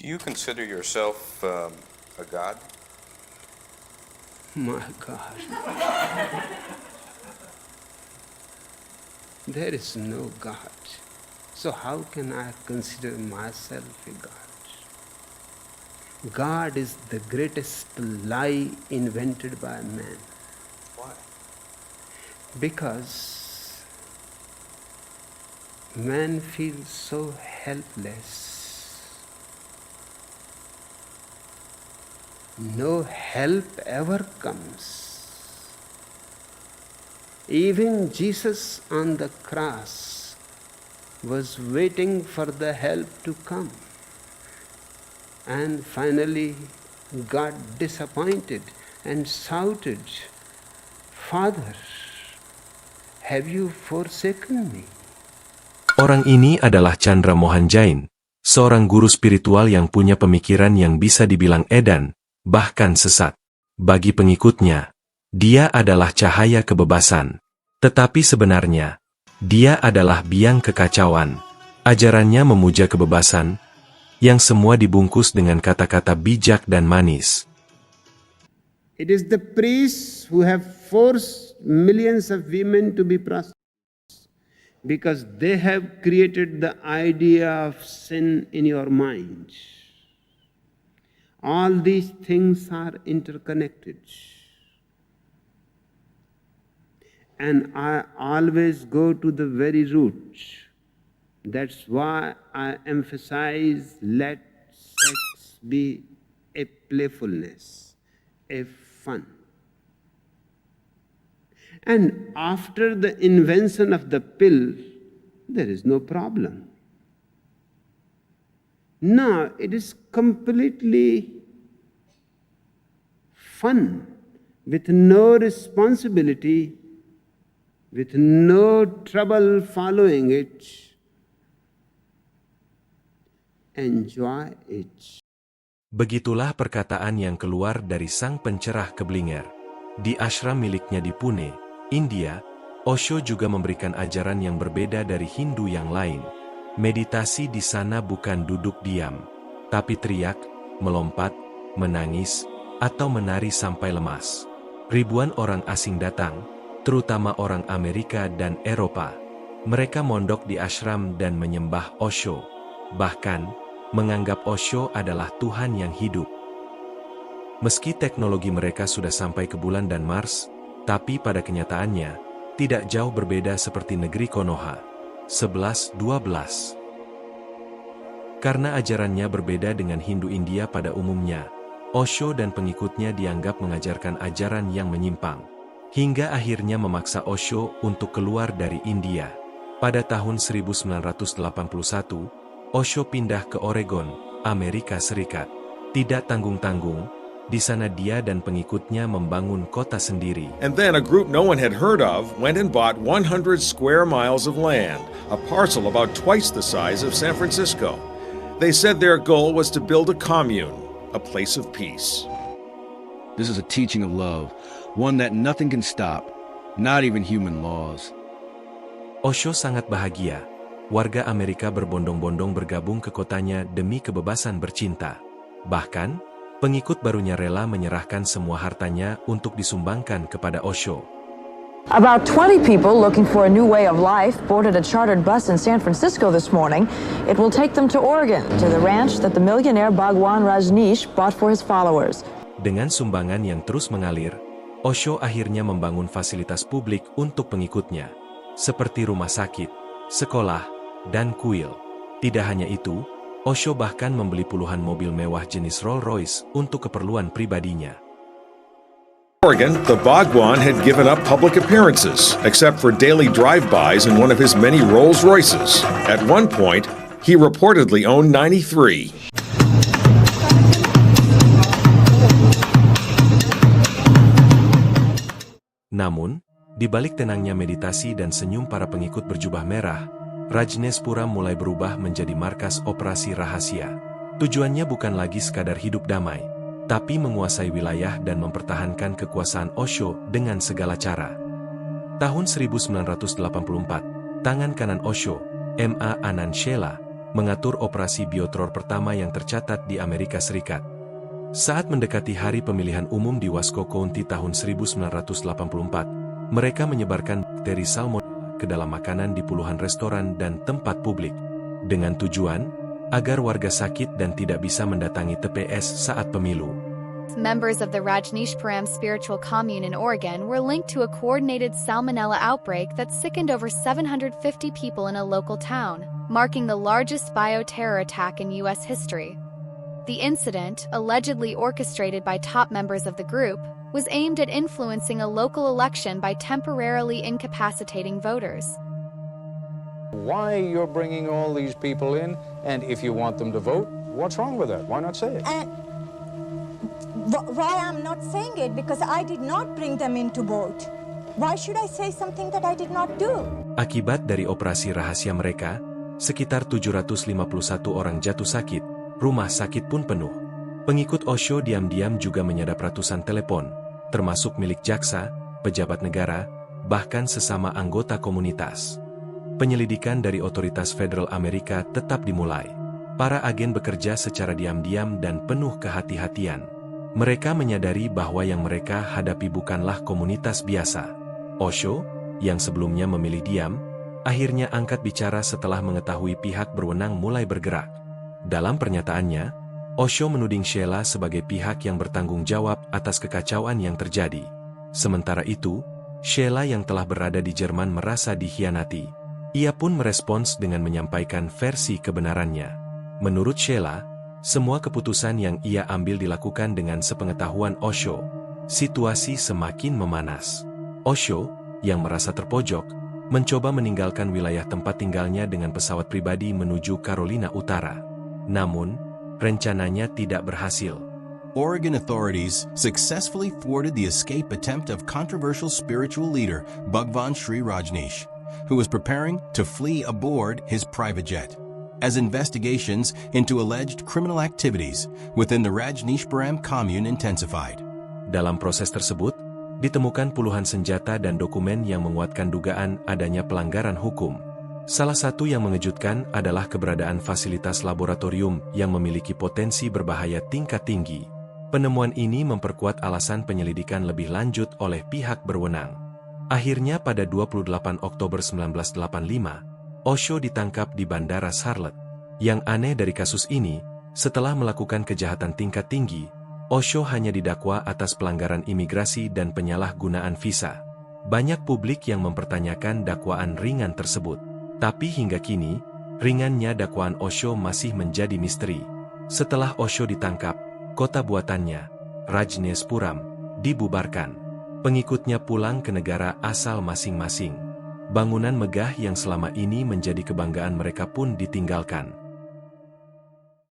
Do you consider yourself a god? My God. There is no God. So how can I consider myself a God? God is the greatest lie invented by man. Why? Because man feels so helpless. No help ever comes. Even Jesus on the cross was waiting for the help to come. And finally got disappointed and shouted, "Father, have you forsaken me?" Orang ini adalah Chandra Mohan Jain, seorang guru spiritual yang punya pemikiran yang bisa dibilang edan, bahkan sesat. Bagi pengikutnya, dia adalah cahaya kebebasan. Tetapi sebenarnya, dia adalah biang kekacauan. Ajarannya memuja kebebasan, yang semua dibungkus dengan kata-kata bijak dan manis. It is the priests who have forced millions of women to be prostitutes because they have created the idea of sin in your mind. All these things are interconnected. And I always go to the very root. That's why I emphasize let sex be a playfulness, a fun. And after the invention of the pill, there is no problem. Now it is completely fun, with no responsibility, with no trouble following it. Enjoy it. Begitulah perkataan yang keluar dari sang pencerah keblinger. Di ashram miliknya di Pune, India, Osho juga memberikan ajaran yang berbeda dari Hindu yang lain. Meditasi di sana bukan duduk diam, tapi teriak, melompat, menangis, atau menari sampai lemas. Ribuan orang asing datang, terutama orang Amerika dan Eropa. Mereka mondok di ashram dan menyembah Osho, bahkan menganggap Osho adalah Tuhan yang hidup. Meski teknologi mereka sudah sampai ke bulan dan Mars, tapi pada kenyataannya, tidak jauh berbeda seperti negeri Konoha. 11-12. Karena ajarannya berbeda dengan Hindu India pada umumnya, Osho dan pengikutnya dianggap mengajarkan ajaran yang menyimpang. Hingga akhirnya memaksa Osho untuk keluar dari India. Pada tahun 1981, Osho pindah ke Oregon, Amerika Serikat. Tidak tanggung-tanggung, di sana dia dan pengikutnya membangun kota sendiri. And then a group no one had heard of went and bought 100 square miles of land, a parcel about twice the size of San Francisco. They said their goal was to build a commune, a place of peace. This is a teaching of love, one that nothing can stop, not even human laws. Osho sangat bahagia. Warga Amerika berbondong-bondong bergabung ke kotanya demi kebebasan bercinta. Bahkan, pengikut barunya rela menyerahkan semua hartanya untuk disumbangkan kepada Osho. About 20 people looking for a new way of life boarded a chartered bus in San Francisco this morning. It will take them to Oregon, to the ranch that the millionaire Bhagwan Rajneesh bought for his followers. Dengan sumbangan yang terus mengalir, Osho akhirnya membangun fasilitas publik untuk pengikutnya, seperti rumah sakit, sekolah, dan kuil. Tidak hanya itu, Osho bahkan membeli puluhan mobil mewah jenis Rolls-Royce untuk keperluan pribadinya. Oregon, the Bhagwan had given up public appearances, except for daily drive-bys in one of his many Rolls-Royces. At one point, he reportedly owned 93. Namun, di balik tenangnya meditasi dan senyum para pengikut berjubah merah, Rajneshpuram mulai berubah menjadi markas operasi rahasia. Tujuannya bukan lagi sekadar hidup damai, tapi menguasai wilayah dan mempertahankan kekuasaan Osho dengan segala cara. Tahun 1984, tangan kanan Osho, M.A. Anand Shela, mengatur operasi bioteror pertama yang tercatat di Amerika Serikat. Saat mendekati hari pemilihan umum di Wasco County tahun 1984, mereka menyebarkan bakteri Salmonella ke dalam makanan di puluhan restoran dan tempat publik, dengan tujuan agar warga sakit dan tidak bisa mendatangi TPS saat pemilu. Members of the Rajneeshpuram spiritual commune in Oregon were linked to a coordinated salmonella outbreak that sickened over 750 people in a local town, marking the largest bioterror attack in U.S. history. The incident, allegedly orchestrated by top members of the group, was aimed at influencing a local election by temporarily incapacitating voters. Why you're bringing all these people in, and if you want them to vote, what's wrong with that? Why not say it? Why I'm not saying it? Because I did not bring them in to vote. Why should I say something that I did not do? Akibat dari operasi rahasia mereka, sekitar 751 orang jatuh sakit, rumah sakit pun penuh. Pengikut Osho diam-diam juga menyadap ratusan telepon, termasuk milik jaksa, pejabat negara, bahkan sesama anggota komunitas. Penyelidikan dari otoritas federal Amerika tetap dimulai. Para agen bekerja secara diam-diam dan penuh kehati-hatian. Mereka menyadari bahwa yang mereka hadapi bukanlah komunitas biasa. Osho, yang sebelumnya memilih diam, akhirnya angkat bicara setelah mengetahui pihak berwenang mulai bergerak. Dalam pernyataannya, Osho menuding Sheila sebagai pihak yang bertanggung jawab atas kekacauan yang terjadi. Sementara itu, Sheila yang telah berada di Jerman merasa dikhianati. Ia pun merespons dengan menyampaikan versi kebenarannya. Menurut Sheila, semua keputusan yang ia ambil dilakukan dengan sepengetahuan Osho. Situasi semakin memanas. Osho, yang merasa terpojok, mencoba meninggalkan wilayah tempat tinggalnya dengan pesawat pribadi menuju Carolina Utara. Namun, rencananya tidak berhasil. Oregon authorities successfully thwarted the escape attempt of controversial spiritual leader Bhagwan Sri Rajneesh, who was preparing to flee aboard his private jet, as investigations into alleged criminal activities within the Rajneeshpuram commune intensified. Dalam proses tersebut, ditemukan puluhan senjata dan dokumen yang menguatkan dugaan adanya pelanggaran hukum. Salah satu yang mengejutkan adalah keberadaan fasilitas laboratorium yang memiliki potensi berbahaya tingkat tinggi. Penemuan ini memperkuat alasan penyelidikan lebih lanjut oleh pihak berwenang. Akhirnya pada 28 Oktober 1985, Osho ditangkap di Bandara Charlotte. Yang aneh dari kasus ini, setelah melakukan kejahatan tingkat tinggi, Osho hanya didakwa atas pelanggaran imigrasi dan penyalahgunaan visa. Banyak publik yang mempertanyakan dakwaan ringan tersebut. Tapi hingga kini, ringannya dakwaan Osho masih menjadi misteri. Setelah Osho ditangkap, kota buatannya, Rajneeshpuram, dibubarkan. Pengikutnya pulang ke negara asal masing-masing. Bangunan megah yang selama ini menjadi kebanggaan mereka pun ditinggalkan.